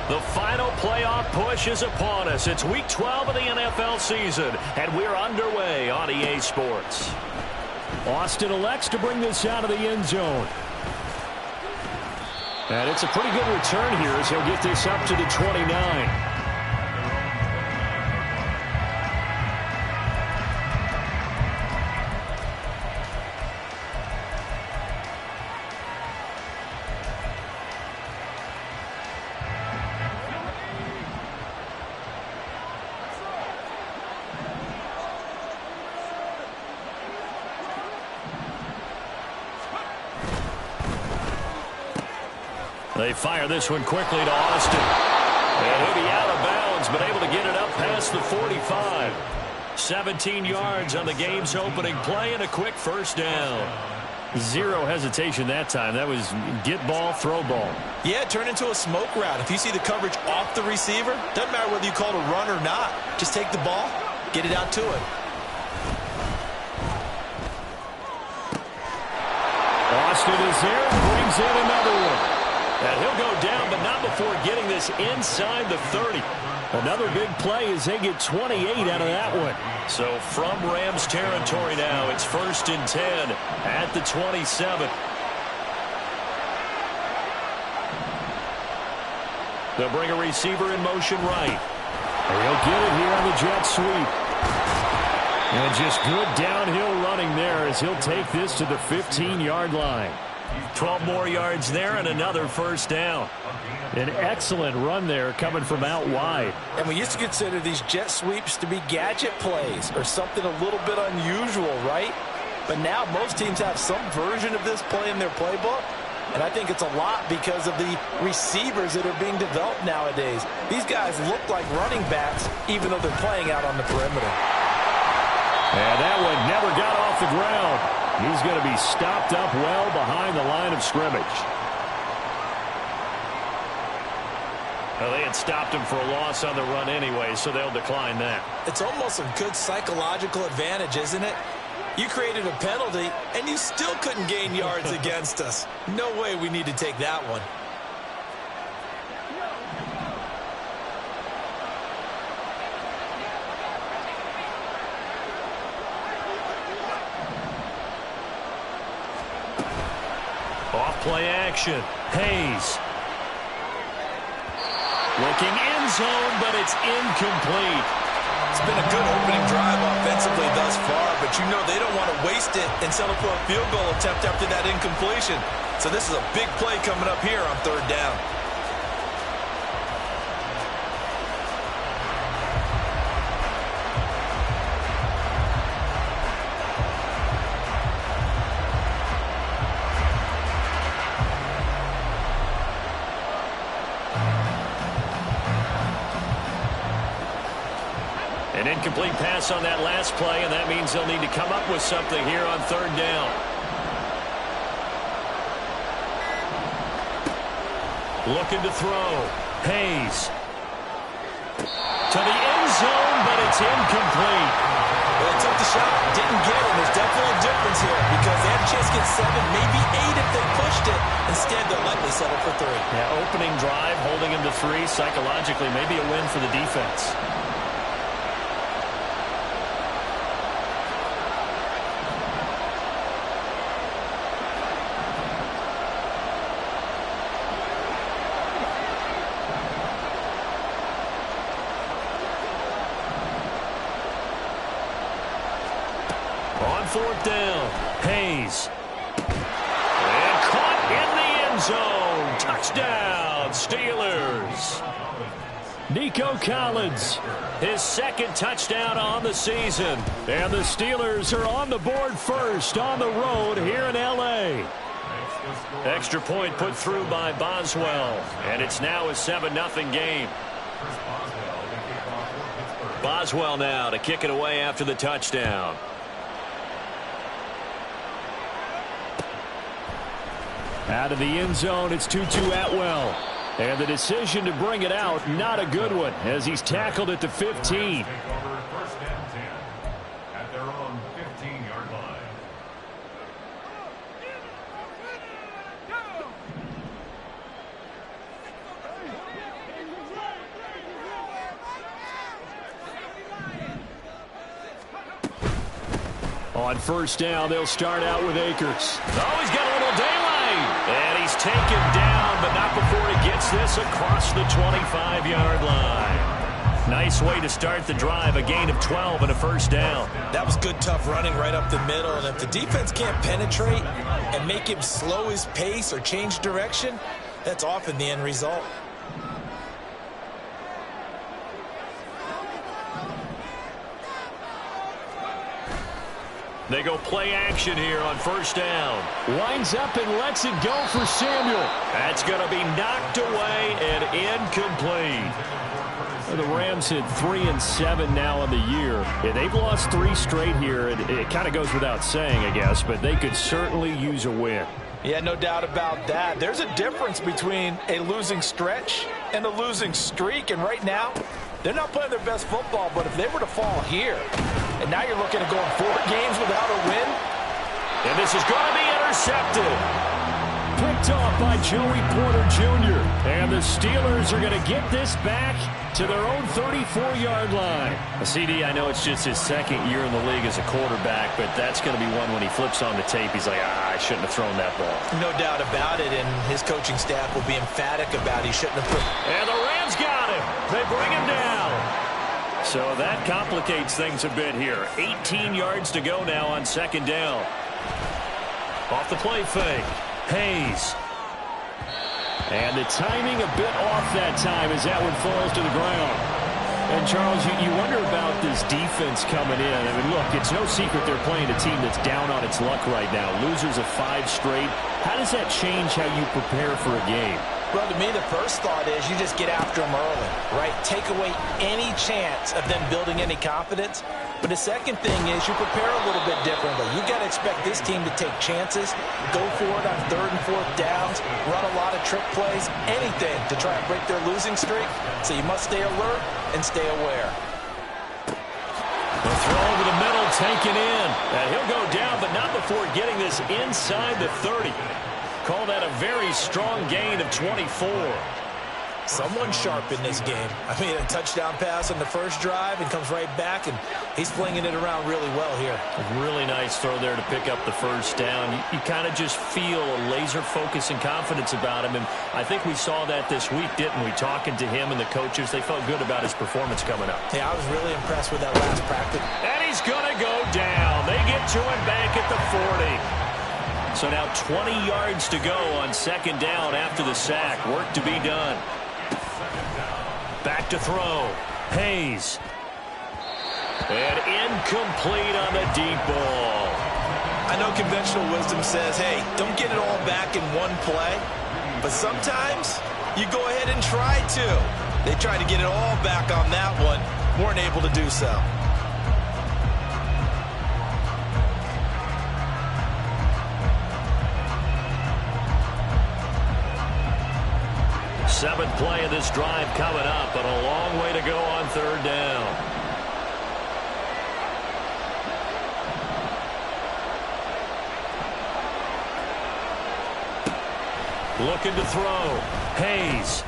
The final playoff push is upon us. It's Week 12 of the NFL season, and we're underway on EA Sports. Austin elects to bring this out of the end zone. And it's a pretty good return here as he'll get this up to the 29. They fire this one quickly to Austin. And he'll be out of bounds, but able to get it up past the 45. 17 yards on the game's opening play and a quick first down. Zero hesitation that time. That was get ball, throw ball. Yeah, turn into a smoke route. If you see the coverage off the receiver, doesn't matter whether you call it a run or not. Just take the ball, get it out to it. Austin is there, brings in another one. And he'll go down, but not before getting this inside the 30. Another big play as they get 28 out of that one. So from Rams territory now, it's 1st and 10 at the 27. They'll bring a receiver in motion right. And he'll get it here on the jet sweep. And just good downhill running there as he'll take this to the 15-yard line. 12 more yards there and another first down. An excellent run there coming from out wide. And we used to consider these jet sweeps to be gadget plays or something a little bit unusual, right? But now most teams have some version of this play in their playbook. And I think it's a lot because of the receivers that are being developed nowadays. These guys look like running backs even though they're playing out on the perimeter. And that one never got off the ground. He's going to be stopped up well behind the line of scrimmage. Well, they had stopped him for a loss on the run anyway, so they'll decline that. It's almost a good psychological advantage, isn't it? You created a penalty, and you still couldn't gain yards against us. No way we need to take that one. Off-play action. Hayes. Looking end zone, but it's incomplete. It's been a good opening drive offensively thus far, but you know they don't want to waste it and settle for a field goal attempt after that incompletion. So this is a big play coming up here on 3rd down. An incomplete pass on that last play, and that means they'll need to come up with something here on 3rd down. Looking to throw. Hayes. To the end zone, but it's incomplete. Well, they took the shot, didn't get it. There's definitely a difference here because they had a chance to get 7, maybe 8 if they pushed it. Instead, they'll likely settle for 3. Yeah, opening drive, holding him to 3 psychologically, maybe a win for the defense. On 4th down, Hayes. And caught in the end zone. Touchdown, Steelers. Nico Collins, his 2nd touchdown on the season. And the Steelers are on the board first on the road here in L.A. Extra point put through by Boswell. And it's now a 7-0 game. Boswell now to kick it away after the touchdown. Out of the end zone, it's Tutu Atwell. And the decision to bring it out, not a good one, as he's tackled at the 15. At their own 15-yard line. On first down, they'll start out with Akers. Oh, he's got a little daylight. And he's taken down, but not before he gets this across the 25-yard line. Nice way to start the drive, a gain of 12 and a first down. That was good, tough running right up the middle. And if the defense can't penetrate and make him slow his pace or change direction, that's often the end result. They go play action here on first down. Winds up and lets it go for Samuel. That's going to be knocked away and incomplete. The Rams hit 3-7 now in the year. Yeah, they've lost 3 straight here. It kind of goes without saying, I guess, but they could certainly use a win. Yeah, no doubt about that. There's a difference between a losing stretch and a losing streak, and right now, they're not playing their best football, but if they were to fall here, and now you're looking at going 4 games without a win. And this is going to be intercepted. Picked off by Joey Porter Jr. And the Steelers are going to get this back to their own 34-yard line. CD, I know it's just his second year in the league as a quarterback, but that's going to be one when he flips on the tape. He's like, I shouldn't have thrown that ball. No doubt about it, and his coaching staff will be emphatic about he shouldn't have put. And the Rams got him. They bring him down. So that complicates things a bit here. 18 yards to go now on second down. Off the play fake. Hayes. And the timing a bit off that time as that one falls to the ground. And, Charles, you wonder about this defense coming in. I mean, look, it's no secret they're playing a team that's down on its luck right now. Losers of 5 straight. How does that change how you prepare for a game? Well, to me, the first thought is you just get after them early, right? Take away any chance of them building any confidence. But the second thing is you prepare a little bit differently. You've got to expect this team to take chances, go for it on 3rd and 4th downs, run a lot of trick plays, anything to try and break their losing streak. So you must stay alert and stay aware. The throw over the middle, taken in. And he'll go down, but not before getting this inside the 30. Call that a very strong gain of 24. Someone sharp in this game. I mean, a touchdown pass on the first drive and comes right back, and he's flinging it around really well here. A really nice throw there to pick up the first down. You kind of just feel a laser focus and confidence about him, and I think we saw that this week, didn't we? Talking to him and the coaches, they felt good about his performance coming up. Yeah, I was really impressed with that last practice. And he's going to go down. They get to him back at the 40. So now 20 yards to go on second down after the sack. Work to be done. Back to throw. Hayes. And incomplete on the deep ball. I know conventional wisdom says, hey, don't get it all back in one play. But sometimes you go ahead and try to. They tried to get it all back on that one. Weren't able to do so. Seventh play of this drive coming up, but a long way to go on third down. Looking to throw. Hayes.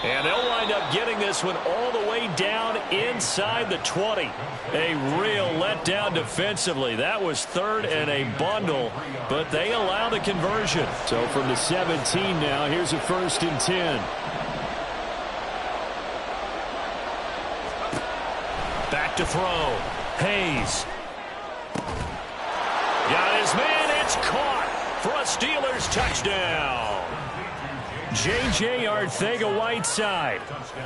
And they'll wind up getting this one all the way down inside the 20. A real letdown defensively. That was 3rd and a bundle, but they allow the conversion. So from the 17 now, here's a 1st and 10. Back to throw. Hayes. Got his man. It's caught for a Steelers touchdown. J.J. Arcega-Whiteside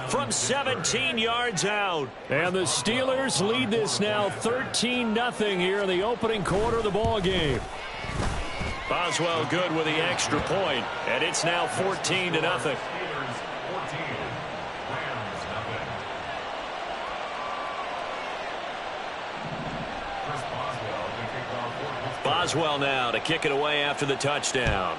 from 17 yards out. And the Steelers lead this now 13-0 here in the opening quarter of the ball game. Boswell good with the extra point, and it's now 14-0. Boswell now to kick it away after the touchdown.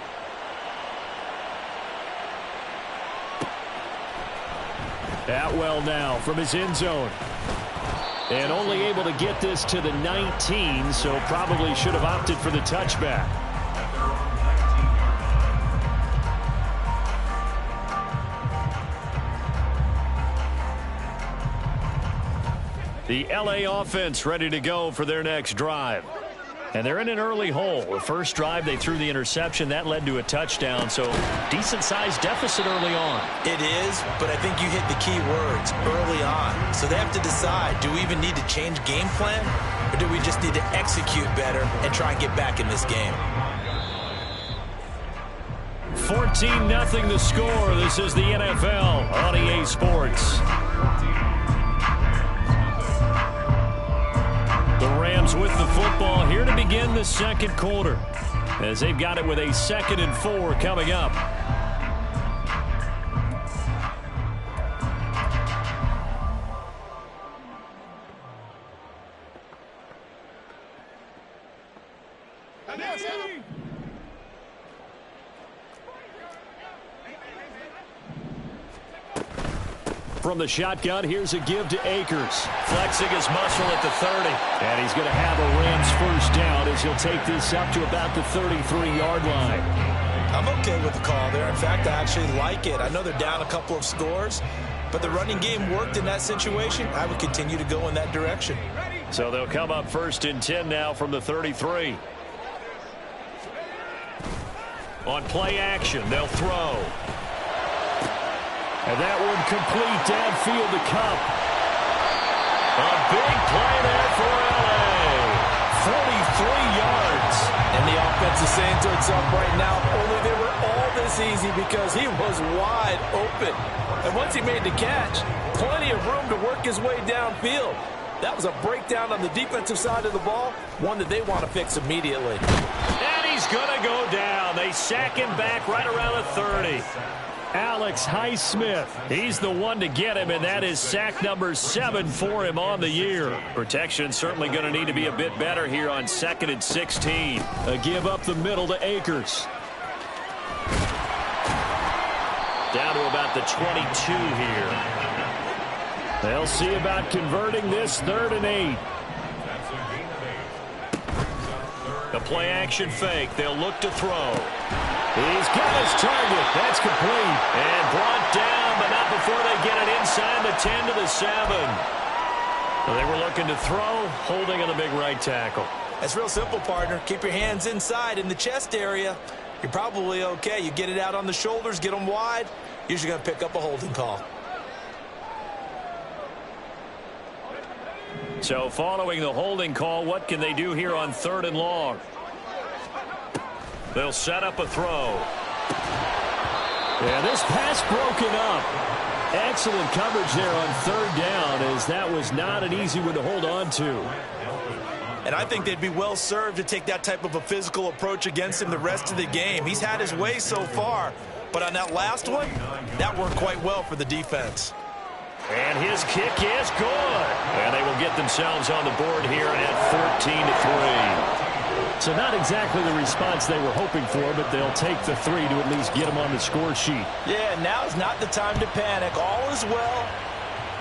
Atwell now from his end zone. And only able to get this to the 19, so probably should have opted for the touchback. The LA offense ready to go for their next drive. And they're in an early hole. The first drive, they threw the interception. That led to a touchdown, so decent-sized deficit early on. It is, but I think you hit the key words, early on. So they have to decide, do we even need to change game plan, or do we just need to execute better and try and get back in this game? 14-0 the score. This is the NFL on EA Sports. The Rams with the football here to begin the second quarter, as they've got it with a 2nd and 4 coming up. From the shotgun, here's a give to Akers. Flexing his muscle at the 30. And he's going to have a Rams first down as he'll take this up to about the 33-yard line. I'm okay with the call there. In fact, I actually like it. I know they're down a couple of scores, but the running game worked in that situation. I would continue to go in that direction. So they'll come up 1st and 10 now from the 33. On play action, they'll throw. And that one complete downfield to Cup. A big play there for LA. 43 yards. And the offense is saying to itself right now, only they were all this easy because he was wide open. And once he made the catch, plenty of room to work his way downfield. That was a breakdown on the defensive side of the ball, one that they want to fix immediately. And he's going to go down. They sack him back right around the 30. Alex Highsmith, he's the one to get him, and that is sack number 7 for him on the year. Protection certainly going to need to be a bit better here on 2nd and 16. A give up the middle to Akers. Down to about the 22 here. They'll see about converting this 3rd and 8. The play action fake. They'll look to throw. He's got his target. That's complete. And brought down, but not before they get it inside the 10 to the 7. Well, they were looking to throw, holding on the big right tackle. That's real simple, partner. Keep your hands inside in the chest area. You're probably okay. You get it out on the shoulders, get them wide. Usually going to pick up a holding call. So following the holding call, what can they do here on 3rd and long? They'll set up a throw. Yeah, this pass broken up. Excellent coverage there on 3rd down, as that was not an easy one to hold on to. And I think they'd be well served to take that type of a physical approach against him the rest of the game. He's had his way so far, but on that last one, that worked quite well for the defense. And his kick is good. And they will get themselves on the board here at 14-3. So not exactly the response they were hoping for, but they'll take the 3 to at least get them on the score sheet. Yeah, now is not the time to panic. All is well,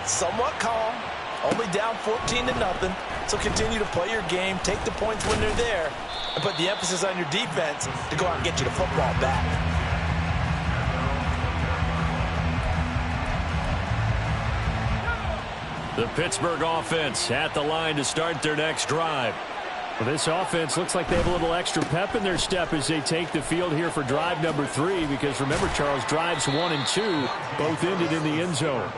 somewhat calm, only down 14-0. So continue to play your game, take the points when they're there, and put the emphasis on your defense to go out and get you the football back. The Pittsburgh offense at the line to start their next drive. Well, this offense looks like they have a little extra pep in their step as they take the field here for drive number 3, because remember, Charles, drives 1 and 2 both ended in the end zone.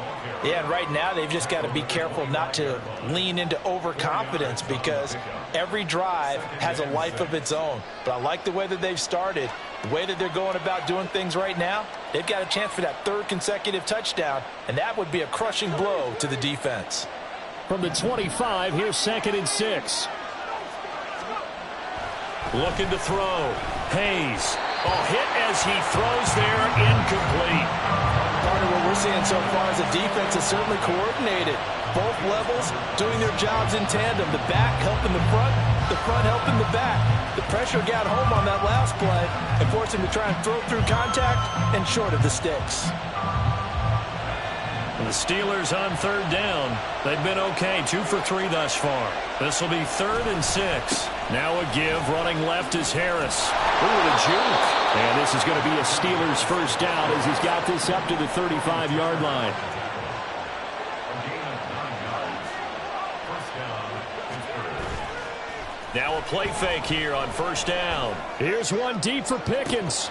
Yeah, and right now they've just got to be careful not to lean into overconfidence, because every drive has a life of its own. But I like the way that they've started, the way that they're going about doing things right now. They've got a chance for that 3rd consecutive touchdown, and that would be a crushing blow to the defense. From the 25, here's 2nd and 6. Looking to throw. Hayes. Oh, hit as he throws there, incomplete. Part of what we're seeing so far is the defense is certainly coordinated. Both levels doing their jobs in tandem. The back helping the front helping the back. The pressure got home on that last play and forced him to try and throw through contact and short of the sticks. The Steelers on 3rd down. They've been okay, 2 for 3 thus far. This will be 3rd and 6. Now a give, running left is Harris. Ooh, the juke. And this is going to be a Steelers first down as he's got this up to the 35-yard line. Now a play fake here on first down. Here's one deep for Pickens.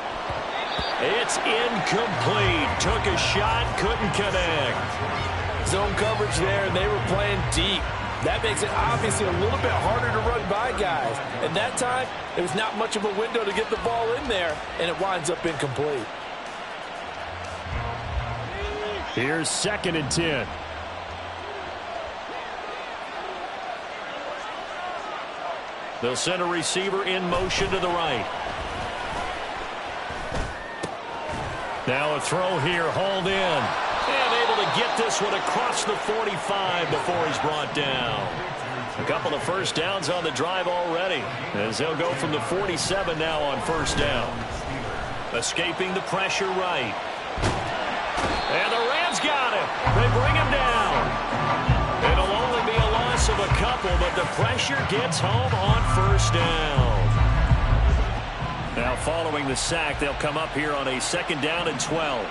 It's incomplete. Took a shot, couldn't connect. Zone coverage there, and they were playing deep. That makes it obviously a little bit harder to run by guys. And that time, there was not much of a window to get the ball in there, and it winds up incomplete. Here's 2nd and 10. They'll send a receiver in motion to the right. Now a throw here, hauled in. And able to get this one across the 45 before he's brought down. A couple of first downs on the drive already, as they'll go from the 47 now on first down. Escaping the pressure right. And the Rams got him. They bring him down. It'll only be a loss of a couple, but the pressure gets home on first down. Now following the sack, they'll come up here on a 2nd down and 12.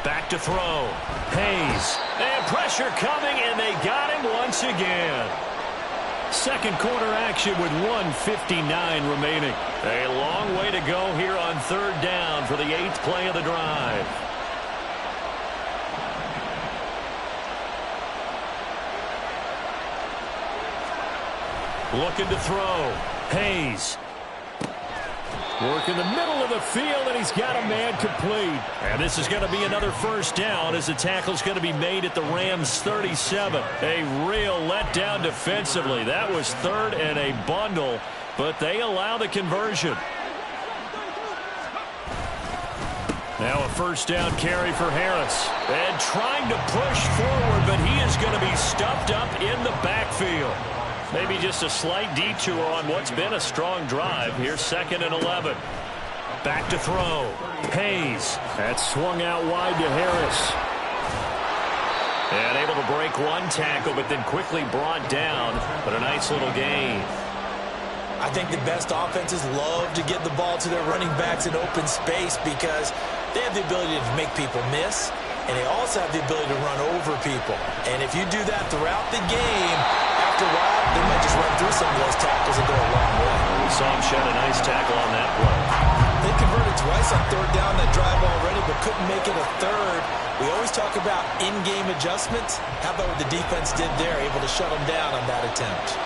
Back to throw. Hayes. And pressure coming, and they got him once again. Second quarter action with 1:59 remaining. A long way to go here on 3rd down for the 8th play of the drive. Looking to throw. Hayes. Work in the middle of the field, and he's got a man complete. And this is going to be another first down as the tackle's going to be made at the Rams' 37. A real letdown defensively. That was 3rd and a bundle, but they allow the conversion. Now a first down carry for Harris. And trying to push forward, but he is going to be stuffed up in the backfield. Maybe just a slight detour on what's been a strong drive. Here's 2nd and 11. Back to throw. Hayes. That swung out wide to Harris. And able to break one tackle, but then quickly brought down. But a nice little gain. I think the best offenses love to get the ball to their running backs in open space because they have the ability to make people miss, and they also have the ability to run over people. And if you do that throughout the game, after a while, they might just run through some of those tackles and go a long way. We saw him shed a nice tackle on that play. They converted twice on 3rd down that drive already, but couldn't make it a 3rd. We always talk about in-game adjustments. How about what the defense did there, able to shut them down on that attempt?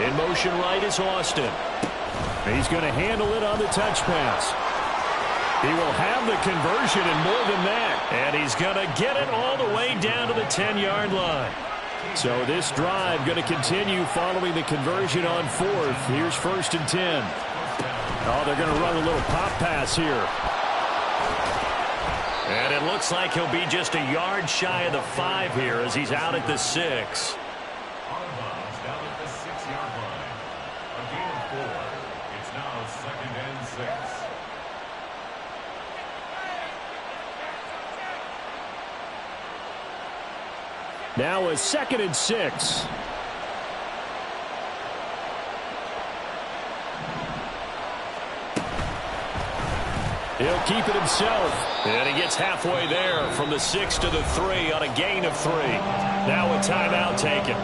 In motion right is Austin. He's going to handle it on the touch pass. He will have the conversion and more than that. And he's going to get it all the way down to the 10-yard line. So this drive going to continue following the conversion on 4th. Here's 1st and 10. Oh, they're going to run a little pop pass here. And it looks like he'll be just a yard shy of the 5 here as he's out at the 6. Now a 2nd and 6. He'll keep it himself. And he gets halfway there from the 6 to the 3 on a gain of 3. Now a timeout taken.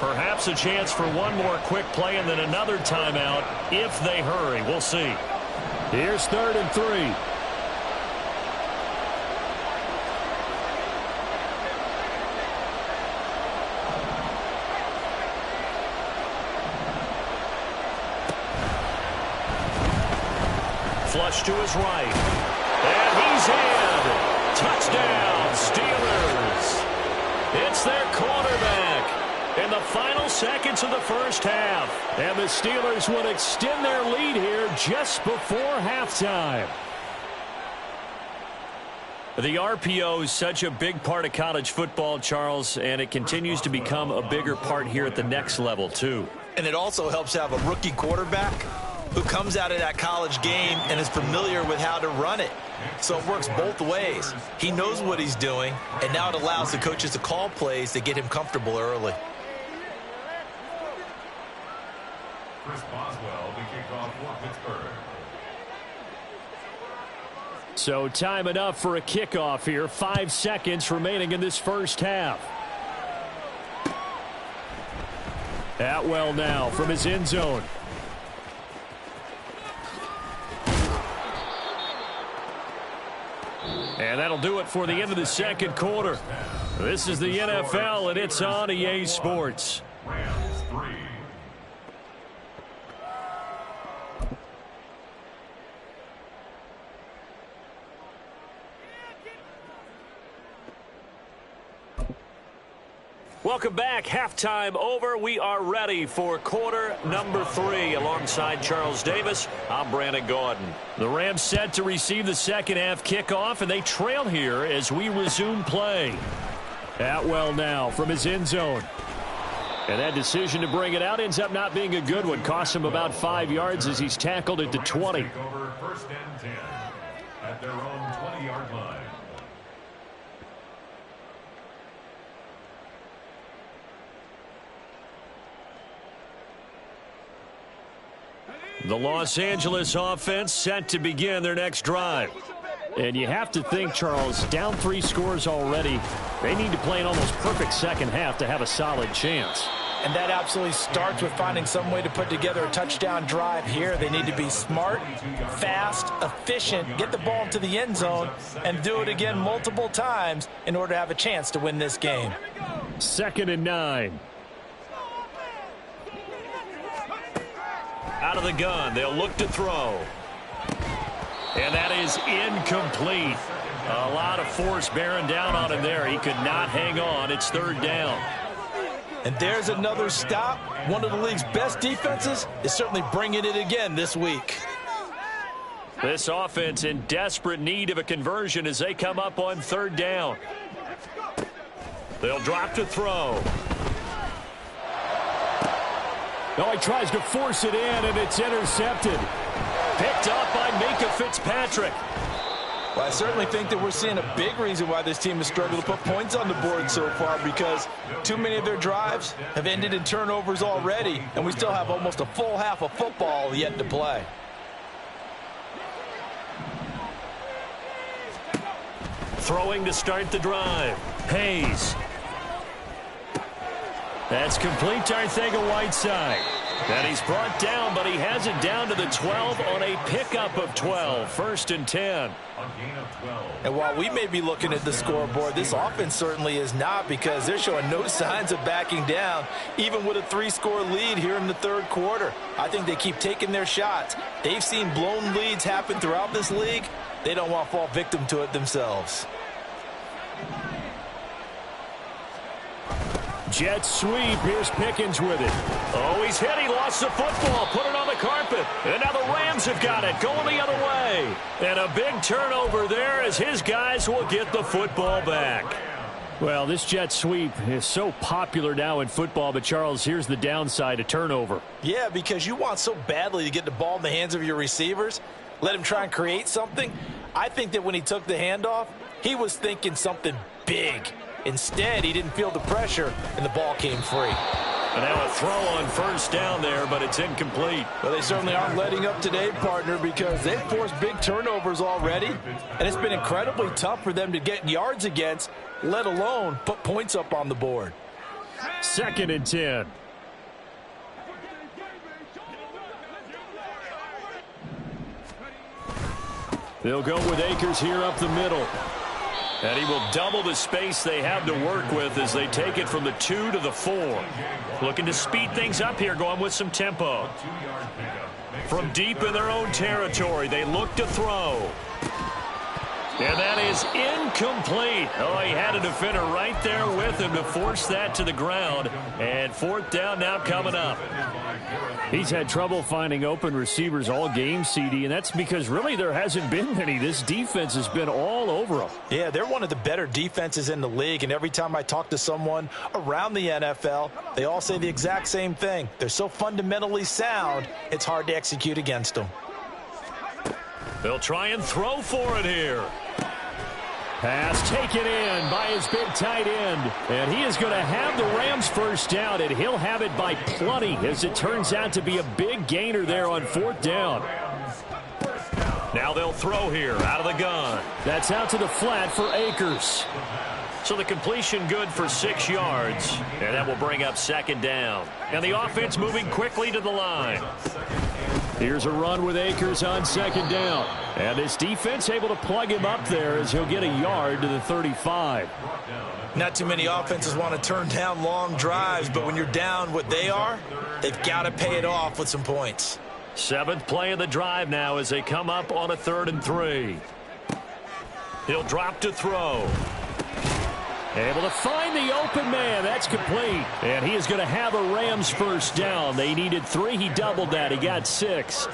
Perhaps a chance for one more quick play and then another timeout if they hurry. We'll see. Here's 3rd and 3. Flush to his right. And he's in. Touchdown, Steelers. It's their quarterback in the final seconds of the first half. And the Steelers will extend their lead here just before halftime. The RPO is such a big part of college football, Charles, and it continues to become a bigger part here at the next level, too. And it also helps to have a rookie quarterback who comes out of that college game and is familiar with how to run it. So it works both ways. He knows what he's doing, and now it allows the coaches to call plays to get him comfortable early. Chris Boswell to kick off for Pittsburgh. So time enough for a kickoff here. 5 seconds remaining in this first half. Atwell now from his end zone. And that'll do it for the end of the second quarter. This is the NFL, and it's on EA Sports. Rams 3. Welcome back. Halftime over. We are ready for quarter number 3. Alongside Charles Davis, I'm Brandon Gaudin. The Rams set to receive the second half kickoff, and they trail here as we resume play. Atwell now from his end zone. And that decision to bring it out ends up not being a good one. Costs him about 5 yards as he's tackled at the 20. Take over first and 10 at their own 20-yard line. The Los Angeles offense set to begin their next drive. And you have to think, Charles, down 3 scores already. They need to play an almost perfect second half to have a solid chance. And that absolutely starts with finding some way to put together a touchdown drive here. They need to be smart, fast, efficient, get the ball into the end zone, and do it again multiple times in order to have a chance to win this game. 2nd and 9. Out of the gun, they'll look to throw. And that is incomplete. A lot of force bearing down on him there. He could not hang on. It's 3rd down. And there's another stop. One of the league's best defenses is certainly bringing it again this week. This offense in desperate need of a conversion as they come up on 3rd down. They'll drop to throw. No, he tries to force it in, and it's intercepted. Picked up by Minka Fitzpatrick. Well, I certainly think that we're seeing a big reason why this team has struggled to put points on the board so far, because too many of their drives have ended in turnovers already, and we still have almost a full half of football yet to play. Throwing to start the drive. Hayes. That's complete to Arcega-Whiteside. And he's brought down, but he has it down to the 12 on a pickup of 12. 1st and 10. And while we may be looking at the scoreboard, this offense certainly is not, because they're showing no signs of backing down, even with a 3-score lead here in the 3rd quarter. I think they keep taking their shots. They've seen blown leads happen throughout this league. They don't want to fall victim to it themselves. Jet sweep. Here's Pickens with it. Oh, he's hit. He lost the football. Put it on the carpet. And now the Rams have got it. Going the other way. And a big turnover there as his guys will get the football back. Well, this jet sweep is so popular now in football, but Charles, here's the downside, a turnover. Yeah, because you want so badly to get the ball in the hands of your receivers. Let him try and create something. I think that when he took the handoff, he was thinking something big. Instead, he didn't feel the pressure, and the ball came free. And now a throw on 1st down there, but it's incomplete. Well, they certainly aren't letting up today, partner, because they've forced big turnovers already, and it's been incredibly tough for them to get yards against, let alone put points up on the board. 2nd and 10. They'll go with Akers here up the middle. And he will double the space they have to work with as they take it from the 2 to the 4. Looking to speed things up here, going with some tempo. From deep in their own territory, they look to throw. And that is incomplete. Oh, he had a defender right there with him to force that to the ground. And 4th down now coming up. He's had trouble finding open receivers all game, CD, and that's because really there hasn't been many. This defense has been all over them. Yeah, they're one of the better defenses in the league, and every time I talk to someone around the NFL, they all say the exact same thing. They're so fundamentally sound, it's hard to execute against them. They'll try and throw for it here. Pass taken in by his big tight end. And he is going to have the Rams first down, and he'll have it by plenty, as it turns out to be a big gainer there on 4th down. Now they'll throw here out of the gun. That's out to the flat for Akers. So the completion good for 6 yards. And that will bring up 2nd down. And the offense moving quickly to the line. Here's a run with Akers on 2nd down. And this defense able to plug him up there as he'll get a yard to the 35. Not too many offenses want to turn down long drives, but when you're down what they are, they've got to pay it off with some points. 7th play of the drive now as they come up on a 3rd and 3. He'll drop to throw. Able to find the open man. That's complete. And he is going to have a Rams first down. They needed 3. He doubled that. He got 6.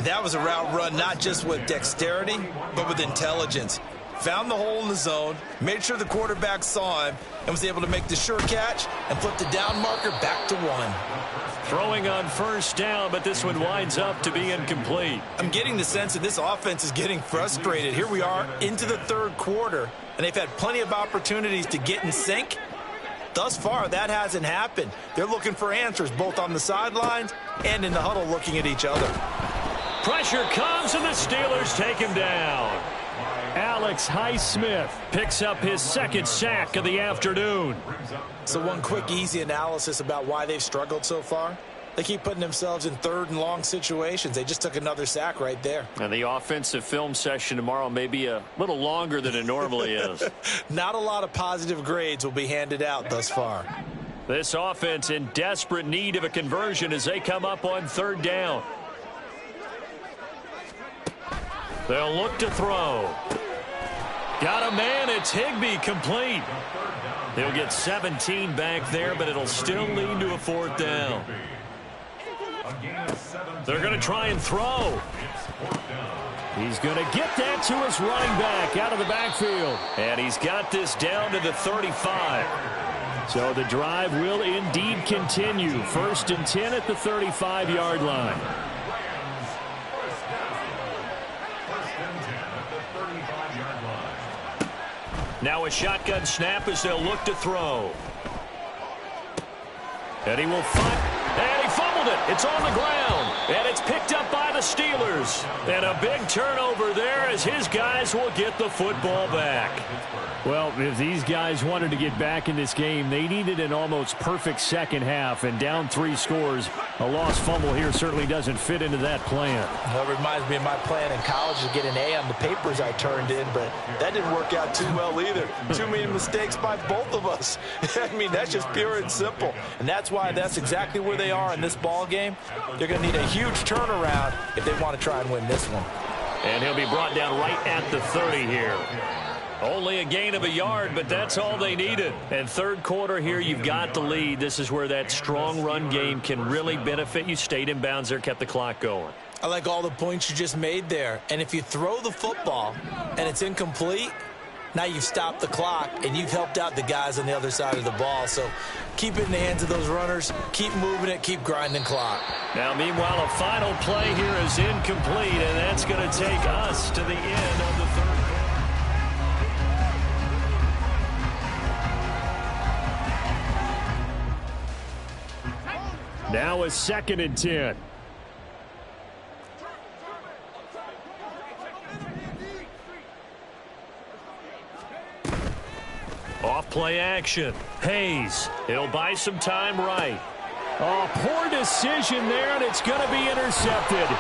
That was a route run not just with dexterity, but with intelligence. Found the hole in the zone, made sure the quarterback saw him, and was able to make the sure catch and flip the down marker back to 1. Throwing on 1st down, but this one winds up to be incomplete. I'm getting the sense that this offense is getting frustrated. Here we are into the 3rd quarter, and they've had plenty of opportunities to get in sync. Thus far, that hasn't happened. They're looking for answers both on the sidelines and in the huddle looking at each other. Pressure comes, and the Steelers take him down. Alex Highsmith picks up his 2nd sack of the afternoon. So one quick, easy analysis about why they've struggled so far. They keep putting themselves in 3rd and long situations. They just took another sack right there. And the offensive film session tomorrow may be a little longer than it normally is. Not a lot of positive grades will be handed out thus far. This offense in desperate need of a conversion as they come up on 3rd down. They'll look to throw. Got a man. It's Higbee, complete. He'll get 17 back there, but it'll still lead to a 4th down. They're going to try and throw. He's going to get that to his running back out of the backfield. And he's got this down to the 35. So the drive will indeed continue. 1st and 10 at the 35-yard line. Now a shotgun snap as they'll look to throw. And he will find, and he fumbled it. It's on the ground, and it's picked up by the Steelers. And a big turnover there as his guys will get the football back. Well, if these guys wanted to get back in this game, they needed an almost perfect 2nd half, and down 3 scores. A lost fumble here certainly doesn't fit into that plan. Well, it reminds me of my plan in college to get an A on the papers I turned in, but that didn't work out too well either. Too many mistakes by both of us. I mean, that's just pure and simple. And that's why that's exactly where they are in this ball game. They're going to need a huge turnaround if they want to try and win this one. And he'll be brought down right at the 30 here. Only a gain of a yard, but that's all they needed. And 3rd quarter here, you've got the lead. This is where that strong run game can really benefit you. Stayed in bounds there, kept the clock going. I like all the points you just made there. And if you throw the football and it's incomplete, now you've stopped the clock and you've helped out the guys on the other side of the ball. So keep it in the hands of those runners. Keep moving it. Keep grinding clock. Now, meanwhile, a final play here is incomplete, and that's going to take us to the end of the 3rd quarter. Now a 2nd and 10. Off play action. Hayes. It'll buy some time right. Oh, poor decision there, and it's going to be intercepted.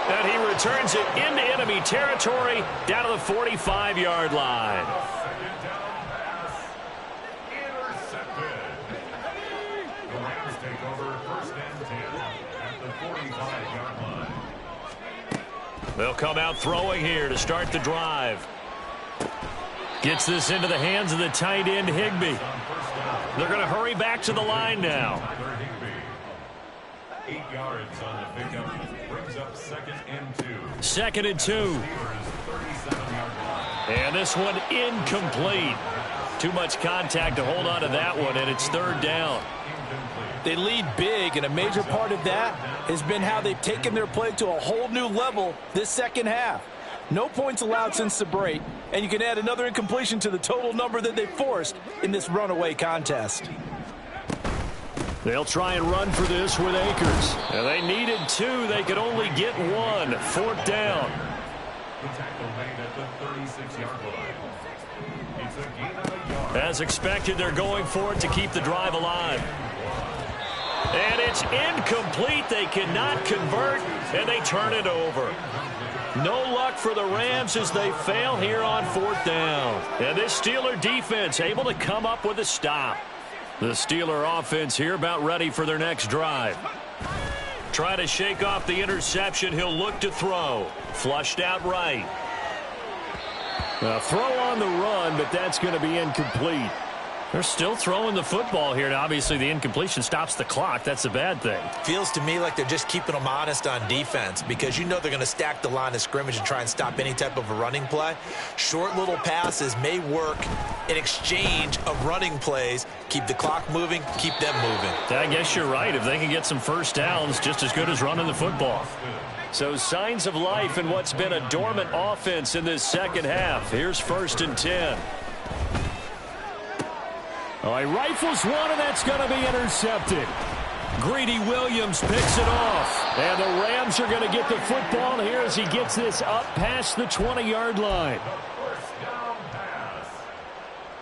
And he returns it into enemy territory down to the 45-yard line. They'll come out throwing here to start the drive. Gets this into the hands of the tight end, Higbee. They're going to hurry back to the line now. 8 yards on the pickup. Brings up 2nd and 2. 2nd and 2. And this one incomplete. Too much contact to hold on to that one, and it's 3rd down. They lead big, and a major part of that has been how they've taken their play to a whole new level this 2nd half. No points allowed since the break, and you can add another incompletion to the total number that they forced in this runaway contest. They'll try and run for this with Akers. And they needed 2. They could only get 1. 4th down. The tackle made at the 36-yard line. It's a gain of a yard. As expected, they're going for it to keep the drive alive. And it's incomplete. They cannot convert, and they turn it over. No luck for the Rams as they fail here on 4th down. And this Steeler defense able to come up with a stop. The Steeler offense here about ready for their next drive. Try to shake off the interception. He'll look to throw. Flushed out right. A throw on the run, but that's going to be incomplete. They're still throwing the football here, and obviously the incompletion stops the clock. That's a bad thing. Feels to me like they're just keeping them honest on defense because you know they're going to stack the line of scrimmage and try and stop any type of a running play. Short little passes may work in exchange of running plays. Keep the clock moving, keep them moving. I guess you're right. If they can get some first downs, just as good as running the football. So signs of life in what's been a dormant offense in this second half. Here's 1st and 10. Oh, he rifles one, and that's going to be intercepted. Greedy Williams picks it off. And the Rams are going to get the football here as he gets this up past the 20-yard line. First down pass.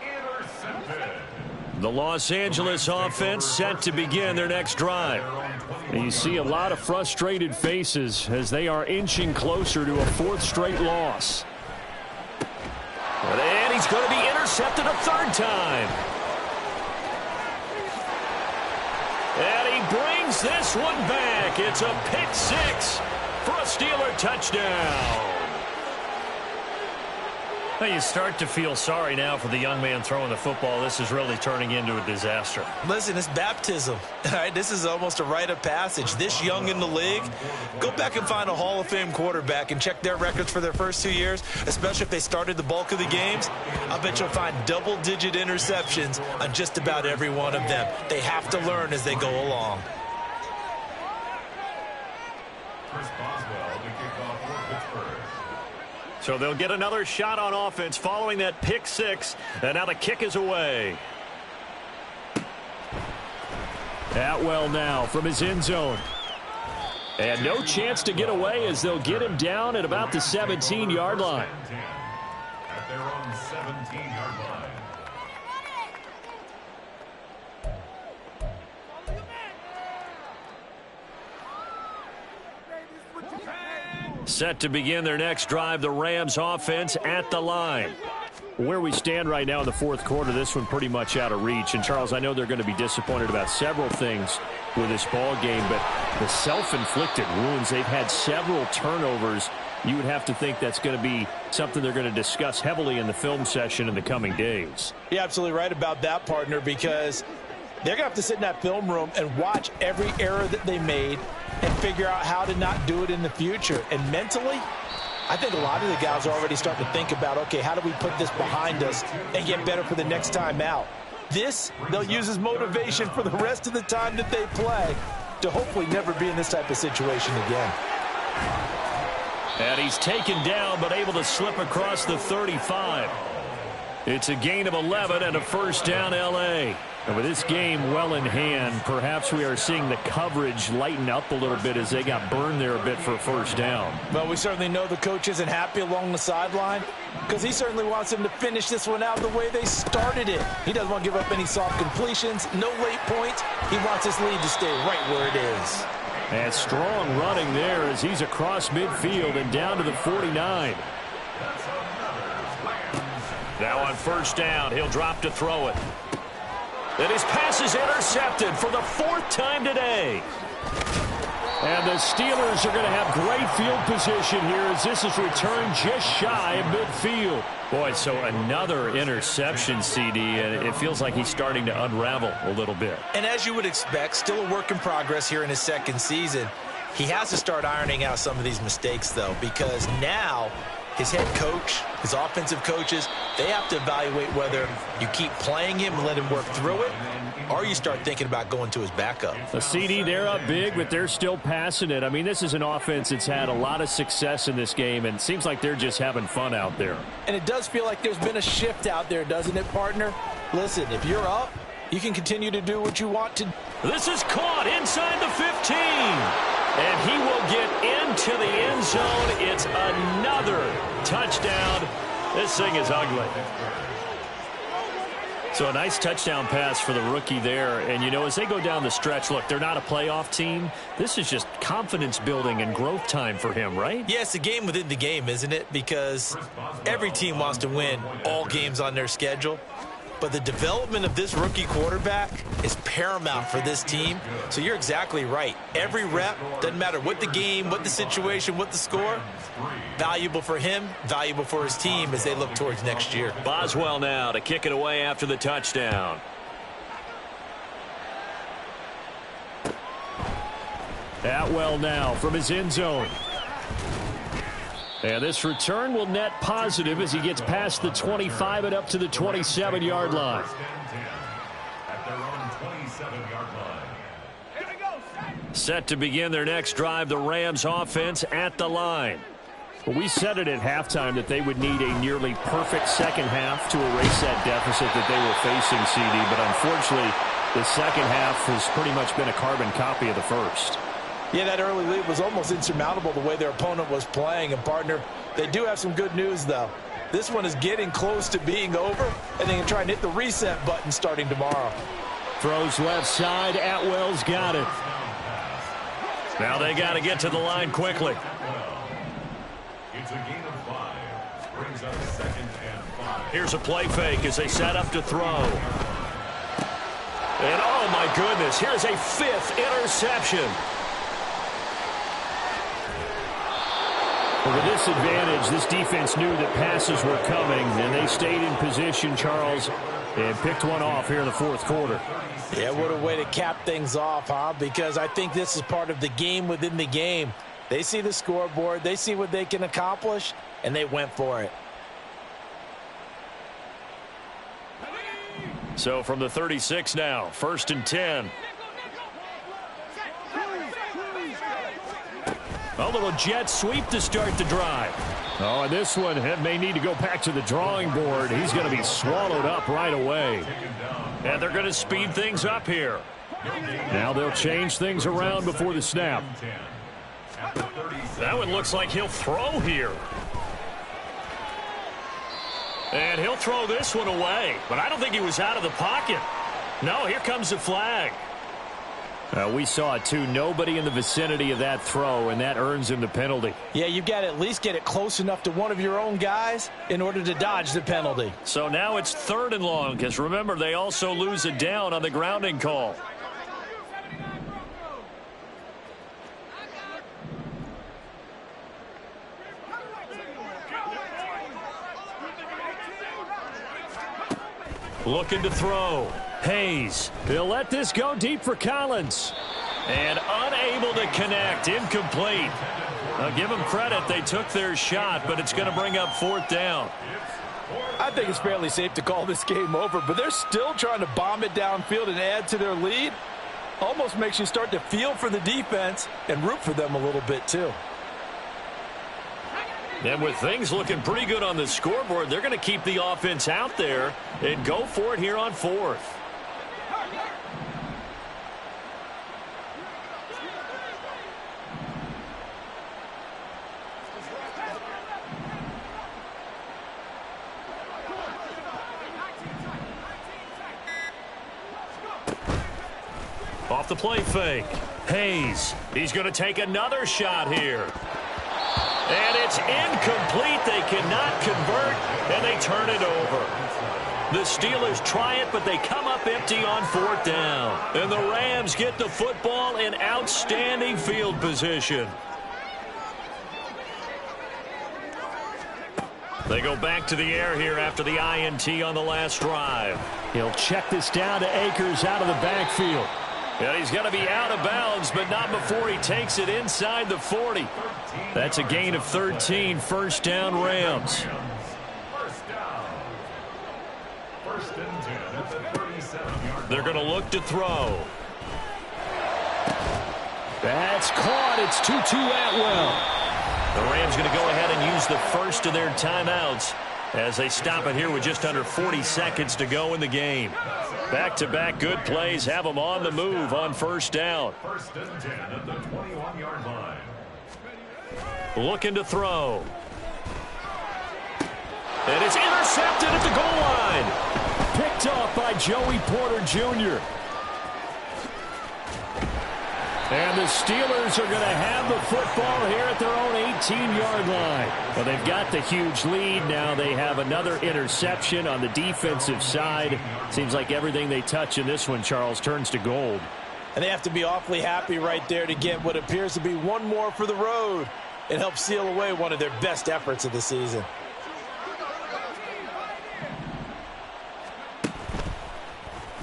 Intercepted. The Los Angeles offense set to begin their next drive. And you see a lot of frustrated faces as they are inching closer to a 4th straight loss. And he's going to be intercepted a 3rd time. And he brings this one back. It's a pick 6 for a Steeler touchdown. Well, you start to feel sorry now for the young man throwing the football. This is really turning into a disaster. Listen, it's baptism. All right, this is almost a rite of passage. This young in the league, go back and find a Hall of Fame quarterback and check their records for their first 2 years, especially if they started the bulk of the games. I bet you'll find double-digit interceptions on just about every one of them. They have to learn as they go along. Chris Boswell to kick off for Pittsburgh. So they'll get another shot on offense following that pick 6. And now the kick is away. Atwell now from his end zone. And no chance to get away as they'll get him down at about the 17-yard line. At their own 17-yard line. Set to begin their next drive, the Rams offense at the line. Where we stand right now in the 4th quarter, this one pretty much out of reach. And, Charles, I know they're going to be disappointed about several things with this ball game, but the self-inflicted wounds, they've had several turnovers. You would have to think that's going to be something they're going to discuss heavily in the film session in the coming days. You're absolutely right about that, partner, because they're going to have to sit in that film room and watch every error that they made and figure out how to not do it in the future. And mentally, I think a lot of the guys are already starting to think about, okay, how do we put this behind us and get better for the next time out? This, they'll use as motivation for the rest of the time that they play to hopefully never be in this type of situation again. And he's taken down but able to slip across the 35. It's a gain of 11 and a first down L.A. And with this game well in hand, perhaps we are seeing the coverage lighten up a little bit as they got burned there a bit for a first down. Well, we certainly know the coach isn't happy along the sideline because he certainly wants them to finish this one out the way they started it. He doesn't want to give up any soft completions, no late points. He wants his lead to stay right where it is. And strong running there as he's across midfield and down to the 49. Now on first down, he'll drop to throw it. And his pass is intercepted for the 4th time today. And the Steelers are going to have great field position here as this is returned just shy of midfield. Boy, so another interception, CD, and it feels like he's starting to unravel a little bit. And as you would expect, still a work in progress here in his second season. He has to start ironing out some of these mistakes, though, because now his head coach, his offensive coaches, they have to evaluate whether you keep playing him and let him work through it, or you start thinking about going to his backup. A CD, they're up big, but they're still passing it. I mean, this is an offense that's had a lot of success in this game, and it seems like they're just having fun out there. And it does feel like there's been a shift out there, doesn't it, partner? Listen, if you're up, you can continue to do what you want to. This is caught inside the 15. And he will get into the end zone. It's another touchdown. This thing is ugly. So a nice touchdown pass for the rookie there. And, you know, as they go down the stretch, look, they're not a playoff team. This is just confidence building and growth time for him, right? Yeah, it's a game within the game, isn't it? Because every team wants to win all games on their schedule. But the development of this rookie quarterback is paramount for this team. So you're exactly right. Every rep, doesn't matter what the game, what the situation, what the score, valuable for him, valuable for his team as they look towards next year. Boswell now to kick it away after the touchdown. Atwell now from his end zone. And this return will net positive as he gets past the 25 and up to the 27-yard line. At their own 27-yard line. Set to begin their next drive, the Rams offense at the line. Well, we said it at halftime that they would need a nearly perfect second half to erase that deficit that they were facing, CD. But unfortunately, the second half has pretty much been a carbon copy of the first. Yeah, that early lead was almost insurmountable the way their opponent was playing. And, partner, they do have some good news, though. This one is getting close to being over, and they can try and hit the reset button starting tomorrow. Throws left side. Atwell's got it. Now they got to get to the line quickly. It's a gain of 5. Brings up 2nd and 5. Here's a play fake as they set up to throw. And, oh, my goodness, here's a 5th interception. Well, with this advantage, this defense knew that passes were coming, and they stayed in position, Charles, and picked one off here in the fourth quarter. Yeah, what a way to cap things off, huh? Because I think this is part of the game within the game. They see the scoreboard, they see what they can accomplish, and they went for it. So from the 36 now, 1st and 10. A little jet sweep to start the drive. Oh, and this one may need to go back to the drawing board. He's going to be swallowed up right away. And they're going to speed things up here. Now they'll change things around before the snap. That one looks like he'll throw here. And he'll throw this one away. But I don't think he was out of the pocket. No, here comes the flag. We saw it, too. Nobody in the vicinity of that throw, and that earns him the penalty. Yeah, you've got to at least get it close enough to one of your own guys in order to dodge the penalty. So now it's 3rd and long, because remember, they also lose it down on the grounding call. Looking to throw. Hayes. He'll let this go deep for Collins. And unable to connect. Incomplete. Now give them credit. They took their shot, but it's going to bring up 4th down. I think it's fairly safe to call this game over, but they're still trying to bomb it downfield and add to their lead. Almost makes you start to feel for the defense and root for them a little bit, too. And with things looking pretty good on the scoreboard, they're going to keep the offense out there and go for it here on 4th. Off the play fake. Hayes. He's going to take another shot here. And it's incomplete. They cannot convert, and they turn it over. The Steelers try it, but they come up empty on 4th down. And the Rams get the football in outstanding field position. They go back to the air here after the INT on the last drive. He'll check this down to Akers out of the backfield. And he's going to be out of bounds, but not before he takes it inside the 40. That's a gain of 13, 1st down Rams. 1st and 10 at the 37-yard They're going to look to throw. That's caught. It's 2-2 Atwell. The Rams going to go ahead and use the first of their timeouts as they stop it here with just under 40 seconds to go in the game. Back-to-back good plays have them on the move on first down. First and 10 at the 21-yard line. Looking to throw. And it's intercepted at the goal line. Picked off by Joey Porter Jr. And the Steelers are going to have the football here at their own 18-yard line. Well, they've got the huge lead. Now they have another interception on the defensive side. Seems like everything they touch in this one, Charles, turns to gold. And they have to be awfully happy right there to get what appears to be one more for the road. It helps seal away one of their best efforts of the season.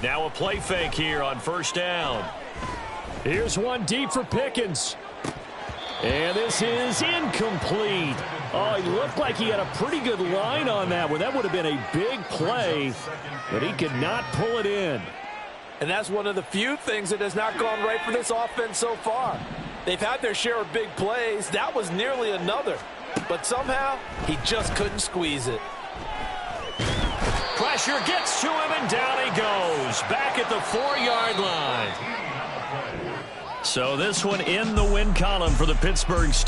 Now a play fake here on first down. Here's one deep for Pickens. And this is incomplete. Oh, he looked like he had a pretty good line on that one. That would have been a big play, but he could not pull it in. And that's one of the few things that has not gone right for this offense so far. They've had their share of big plays. That was nearly another. But somehow, he just couldn't squeeze it. Pressure gets to him, and down he goes. Back at the 4-yard line. So this one in the win column for the Pittsburgh Steelers.